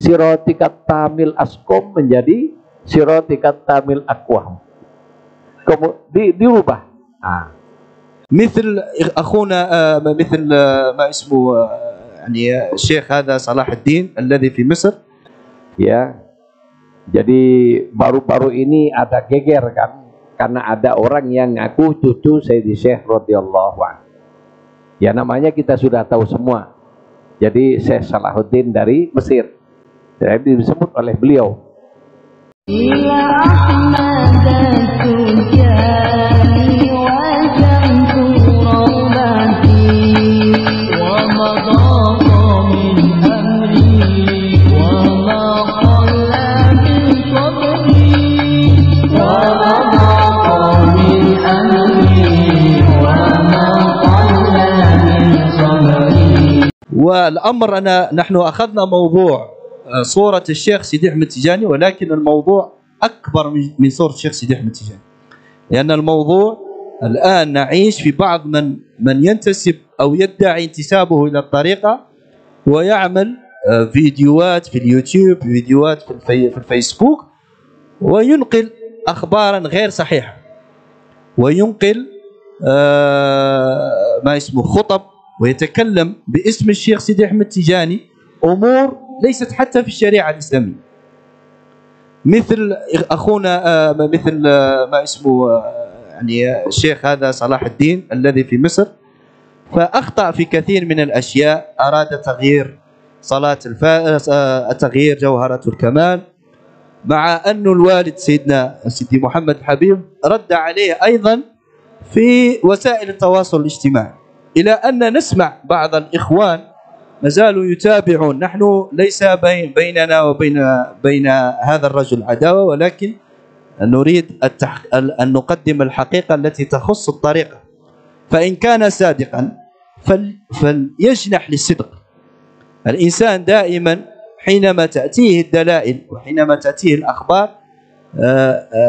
Sirotikat tamil askom menjadi sirotikat tamil akwam. Kemudian diubah. مثل أخونا مثل ما اسمه يعني الشيخ هذا صلاح الدين الذي في مصر. Ya, jadi baru-baru ini ada geger kan, karena ada orang yang ngaku cucu Sayyidi Syekh radhiyallahu anhu. Ya namanya kita sudah tahu semua. Jadi Syekh Salahuddin dari Mesir. Jadi disebut oleh beliau. والأمر نحن أخذنا موضوع صورة الشيخ سيدي أحمد تيجاني، ولكن الموضوع أكبر من صورة الشيخ سيدي أحمد تيجاني، لأن الموضوع الآن نعيش في بعض من ينتسب أو يدعي انتسابه إلى الطريقة ويعمل فيديوهات في اليوتيوب، فيديوهات في الفيسبوك، وينقل أخبارا غير صحيحة، وينقل ما اسمه خطب، ويتكلم باسم الشيخ سيدي أحمد تيجاني أمور ليست حتى في الشريعة الإسلامية. مثل أخونا مثل ما اسمه يعني الشيخ هذا صلاح الدين الذي في مصر، فأخطأ في كثير من الأشياء، أراد تغيير صلاة تغيير جوهرة الكمال، مع أن الوالد سيدنا سيدي محمد الحبيب رد عليه أيضا في وسائل التواصل الاجتماعي، إلى أن نسمع بعض الإخوان ما زالوا يتابعون. نحن ليس بيننا وبين هذا الرجل عداوة، ولكن نريد أن نقدم الحقيقة التي تخص الطريقة، فإن كان صادقا فليجنح للصدق. الإنسان دائما حينما تأتيه الدلائل وحينما تأتيه الأخبار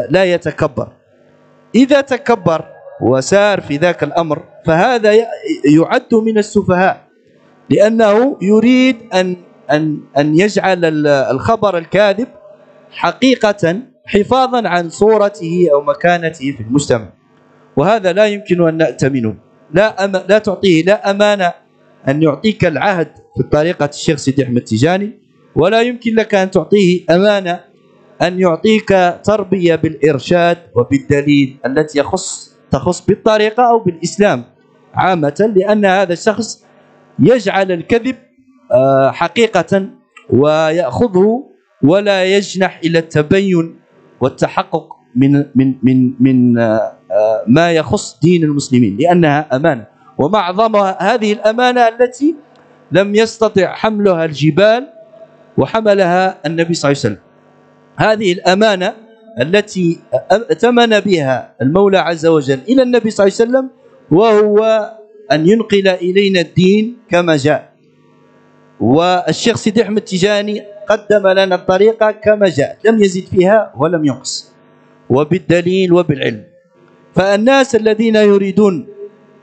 لا يتكبر. إذا تكبر وسار في ذاك الأمر فهذا يعد من السفهاء، لأنه يريد أن يجعل الخبر الكاذب حقيقة حفاظا عن صورته أو مكانته في المجتمع، وهذا لا يمكن أن نأتمنه. لا تعطيه لا أمانة أن يعطيك العهد في طريقة الشيخ سيدي أحمد تيجاني، ولا يمكن لك أن تعطيه أمانة أن يعطيك تربية بالإرشاد وبالدليل التي تخص بالطريقة أو بالإسلام عامة، لأن هذا الشخص يجعل الكذب حقيقة ويأخذه ولا يجنح إلى التبين والتحقق من ما يخص دين المسلمين، لأنها أمانة، ومعظمها هذه الأمانة التي لم يستطع حملها الجبال وحملها النبي صلى الله عليه وسلم. هذه الأمانة التي ائتمن بها المولى عز وجل إلى النبي صلى الله عليه وسلم، وهو أن ينقل إلينا الدين كما جاء. والشيخ سيدي أحمد تيجاني قدم لنا الطريقة كما جاء، لم يزد فيها ولم ينقص، وبالدليل وبالعلم. فالناس الذين يريدون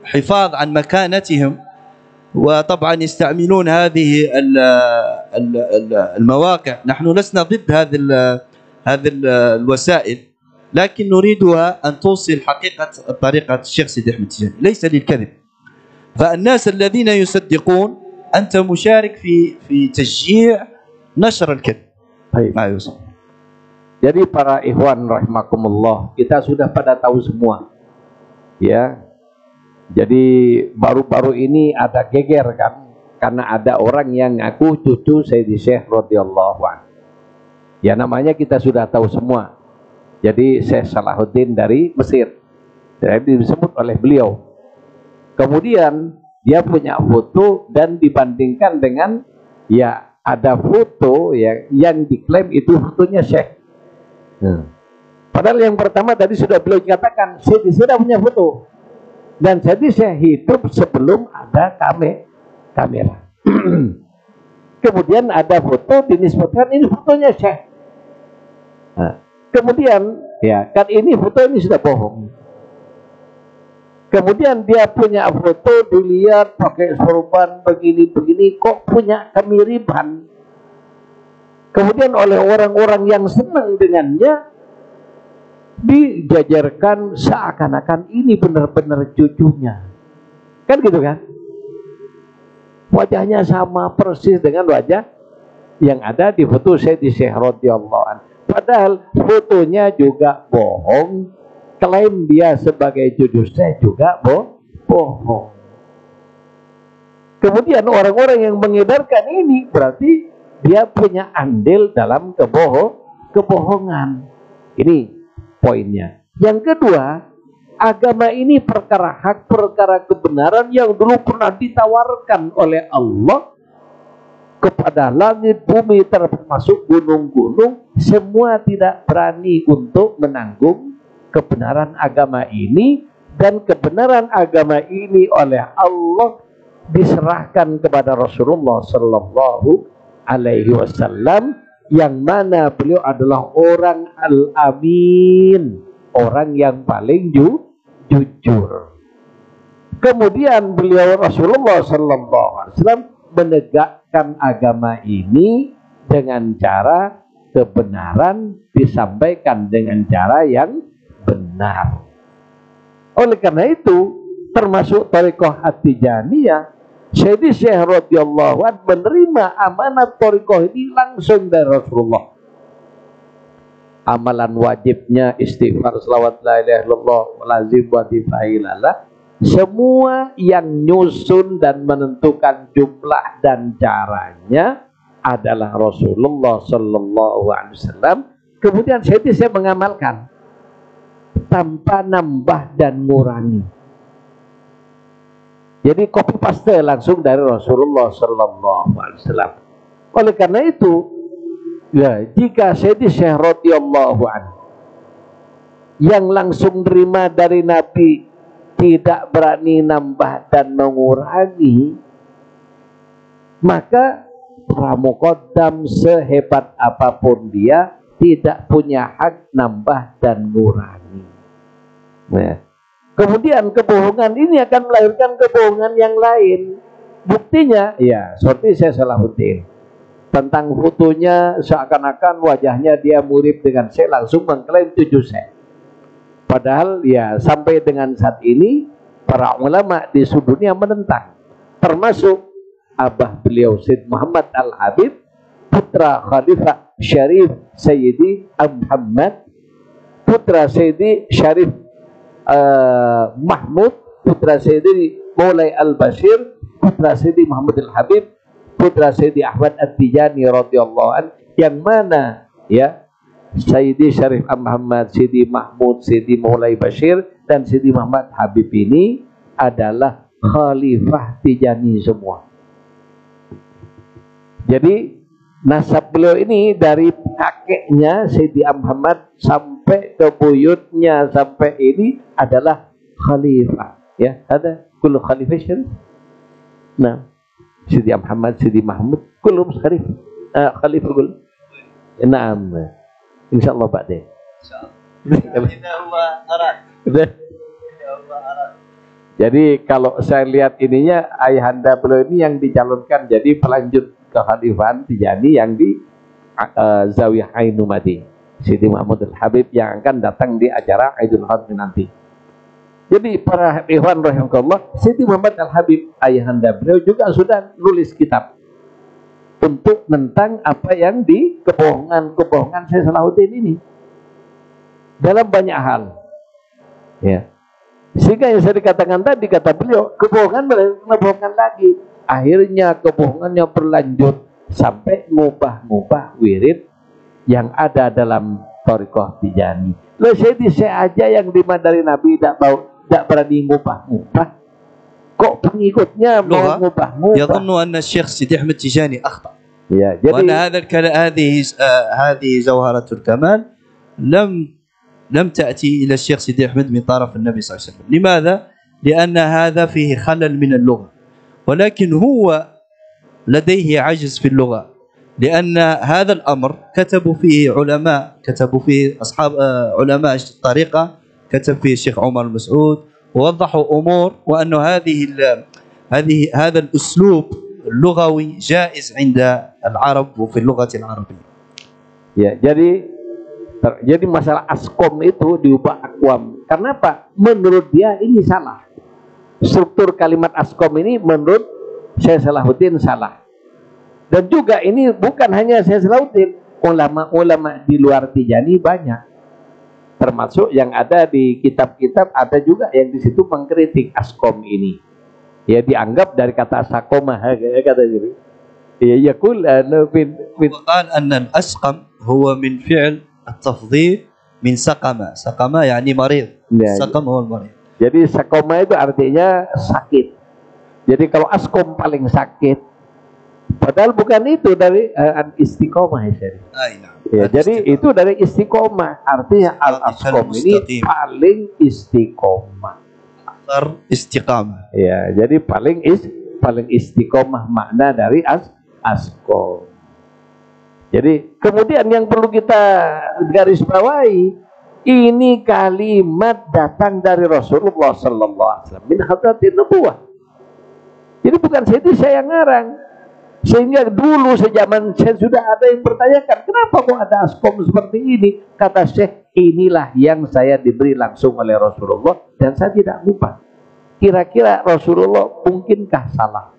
حفاظ عن مكانتهم وطبعا يستعملون هذه المواقع، نحن لسنا ضد هذه الوسائل، لكن نريدها أن توصل حقيقة طريقة الشيخ سيدي أحمد تيجاني ليس للكذب. فالناس الذين يصدقون أنت مشارك في تشجيع نشر الكذب. Jadi para ikhwan rahimakumullah, kita sudah pada tahu semua, ya. Jadi baru-baru ini ada geger kan, karena ada orang yang ngaku cucu Sayyidi Syekh radhiyallahu anhu. Ya namanya kita sudah tahu semua. Jadi Syekh Salahuddin dari Mesir. Jadi disebut oleh beliau. Kemudian dia punya foto dan dibandingkan dengan, ya ada foto yang diklaim itu fotonya Syekh. Padahal yang pertama tadi sudah beliau katakan, Syekh sudah punya foto. Dan jadi Syekh hidup sebelum ada kamera. Kemudian ada foto dinisbatkan ini fotonya Syekh. Kemudian ya kan ini foto ini sudah bohong. Kemudian dia punya foto dilihat pakai sorban begini-begini, kok punya kemiripan. Kemudian oleh orang-orang yang senang dengannya dijajarkan seakan-akan ini benar-benar cucunya. Kan gitu kan? Wajahnya sama persis dengan wajah yang ada di foto Sayyidi Syekh radhiyallahu anhu. Padahal fotonya juga bohong, klaim dia sebagai cucu Syekh juga bohong. Kemudian orang-orang yang mengedarkan ini berarti dia punya andil dalam kebohongan. Ini poinnya. Yang kedua, agama ini perkara hak, perkara kebenaran yang dulu pernah ditawarkan oleh Allah kepada langit, bumi, termasuk gunung-gunung. Semua tidak berani untuk menanggung kebenaran agama ini, dan kebenaran agama ini oleh Allah diserahkan kepada Rasulullah Sallallahu Alaihi Wasallam, yang mana beliau adalah orang al-amin, orang yang paling jujur. Kemudian beliau Rasulullah Sallallahu Alaihi Wasallam menegakkan agama ini dengan cara kebenaran, disampaikan dengan cara yang benar. Oleh karena itu, termasuk Thariqah At-Tijaniyah, Sayyidi Syekh radhiyallahu anhu menerima amanat thariqah ini langsung dari Rasulullah. Amalan wajibnya istighfar, selawat la ilaha illallah, lazim wa tifailalah. Semua yang nyusun dan menentukan jumlah dan caranya adalah Rasulullah Sallallahu Alaihi Wasallam. Kemudian saya mengamalkan tanpa nambah dan ngurangi. Jadi copy paste langsung dari Rasulullah Sallallahu Alaihi Wasallam. Oleh karena itu, ya, jika Sayyidi Syekh radhiyallahu anhu yang langsung terima dari Nabi tidak berani nambah dan mengurangi, maka pramuqaddam sehebat apapun dia tidak punya hak nambah dan mengurangi. Nah, kemudian kebohongan ini akan melahirkan kebohongan yang lain. Buktinya, ya, seperti saya Salahuddin tentang fotonya seakan-akan wajahnya dia mirip dengan saya, langsung mengklaim cucu saya. Padahal ya sampai dengan saat ini para ulama di seluruh dunia menentang, termasuk abah beliau Syed Muhammad Al-Habib, putra Khalifah Syarif Sayyidi Muhammad, putra Sayyidi Syarif Mahmud, putra Sayyidi Maulai Al-Bashir, putra Sayyidi Muhammad Al-Habib, putra Sayyidi Ahmad At-Tijani radhiyallahu anhu, yang mana ya Sayyidi Syarif Muhammad, Sayyidi Mahmud, Sayyidi Maulai Bashir dan Sayyidi Muhammad Habib ini adalah Khalifah Tijani semua. Jadi nasab beliau ini dari kakeknya Sayyidi Muhammad sampai ke buyutnya sampai ini adalah khalifah. Ya, ada kullu khalifah syarif. Nah, Sayyidi Muhammad, Sayyidi Mahmud, kulluhum khalifah. Khalifah kullu. Naam. Insyaallah Pak deh. Jadi kalau saya lihat ininya, ayahanda beliau ini yang dicalonkan jadi pelanjut kekhalifahan Tijani yang di Zawiyah Ainumadi, Sidi Mahmud Al-Habib yang akan datang di acara Aidul Fitri nanti. Jadi para ikhwan rahimakumullah, Sidi Muhammad Al-Habib ayahanda beliau juga sudah nulis kitab untuk tentang apa yang di kebohongan Syekh Salahuddin ini dalam banyak hal, ya. Sehingga yang saya dikatakan tadi, kata beliau, kebohongan lagi, akhirnya kebohongannya berlanjut sampai ngubah-ngubah wirid yang ada dalam Thariqah Tijani. Loh, saya aja yang dari Nabi tidak berani ngubah-ngubah, kok pengikutnya mau ngubah-ngubah? يظن أن الشيخ سيدي أحمد تيجاني أخطأ. Ya, jadi وأن هذه جوهرة الكمال لم تأتي إلى الشيخ سيدي أحمد من طرف النبي صلى الله عليه وسلم. لماذا؟ لأن هذا فيه خلل من اللغة، ولكن هو لديه عجز في اللغة، لأن هذا الأمر كتبوا فيه علماء، كتبوا فيه أصحاب علماء الطريقة، كتب فيه الشيخ عمر المسعود، ووضحوا أمور، وأنه هذا الأسلوب اللغوي جائز عند العرب وفي اللغة العربية. Ya, jadi masalah askom itu diubah akwam. Karena apa? Menurut dia ini salah. Struktur kalimat askom ini menurut Syekh Salahuddin salah. Dan juga ini bukan hanya Syekh Salahuddin, ulama-ulama di luar Tijani banyak. Termasuk yang ada di kitab-kitab, ada juga yang di situ mengkritik askom ini. Ya, dianggap dari kata sakomah, kata jadi. Ya, yakul وقال أن الأسقم هو من فعل التفضيل من سقم. سقم يعني مريض. سقم هو المريض. Jadi sakoma itu artinya sakit. Jadi kalau askom paling sakit, padahal bukan itu dari istiqomah ya. Jadi itu dari istiqomah. Artinya al askom ini paling istiqomah. Istiqamah. Ya, jadi paling istiqomah makna dari askom. Jadi kemudian yang perlu kita garis bawahi, ini kalimat datang dari Rasulullah sallallahu alaihi wasallam min hadratin nubuwah. Jadi bukan saya yang ngarang. Sehingga dulu sejaman saya sudah ada yang bertanyakan, kenapa kok ada askom seperti ini? Kata Syekh, inilah yang saya diberi langsung oleh Rasulullah dan saya tidak lupa. Kira-kira Rasulullah mungkinkah salah?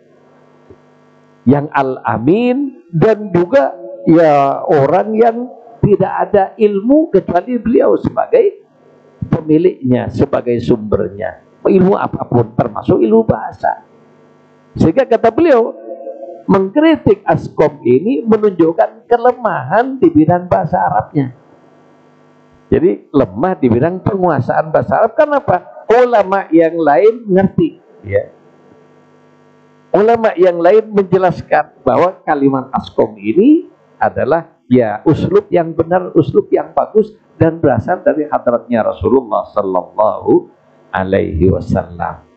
Yang al-amin dan juga ya orang yang tidak ada ilmu kecuali beliau sebagai pemiliknya, sebagai sumbernya. Ilmu apapun termasuk ilmu bahasa. Sehingga kata beliau, mengkritik askom ini menunjukkan kelemahan di bidang bahasa Arabnya. Jadi lemah di bidang penguasaan bahasa Arab. Kenapa? Ulama yang lain ngerti, ya. Ulama yang lain menjelaskan bahwa kalimat askom ini adalah ya uslub yang benar, uslub yang bagus dan berasal dari hadratnya Rasulullah sallallahu alaihi wasallam.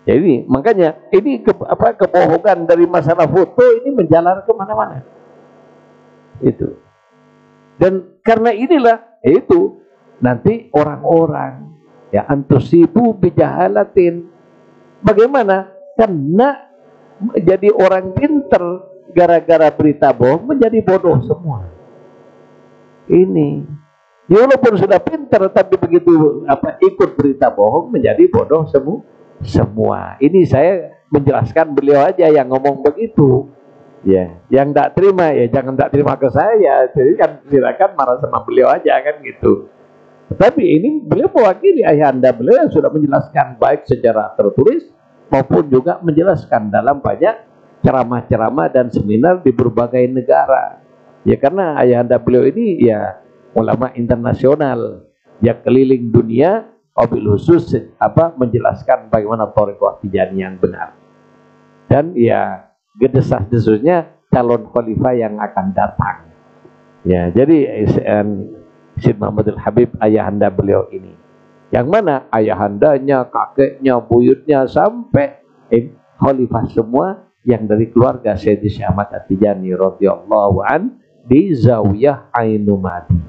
Jadi makanya ini kebohongan dari masalah foto ini menjalar kemana-mana. Itu. Dan karena inilah itu nanti orang-orang ya antusibu bijahalatin. Bagaimana? Karena jadi orang pinter gara-gara berita bohong menjadi bodoh semua. Ini. Ya walaupun sudah pinter tapi begitu ikut berita bohong menjadi bodoh semua. Ini saya menjelaskan, beliau aja yang ngomong begitu. Ya, yang tak terima ya jangan tak terima ke saya. Jadi kan silakan marah sama beliau aja kan gitu. Tapi ini beliau mewakili ayahanda beliau yang sudah menjelaskan baik secara tertulis maupun juga menjelaskan dalam banyak ceramah-ceramah dan seminar di berbagai negara. Ya karena ayahanda beliau ini ya ulama internasional yang keliling dunia, wabil khusus menjelaskan bagaimana thariqah Tijaniyah yang benar. Dan ya gedesah-desusnya calon khalifah yang akan datang. Ya, jadi Syed Muhammadul Habib ayahanda beliau ini. Yang mana ayahandanya, kakeknya, buyutnya sampai khalifah semua yang dari keluarga Sayyidi Syekh Ahmad At-Tijani radhiyallahu an di Zawiyah Ainumadi.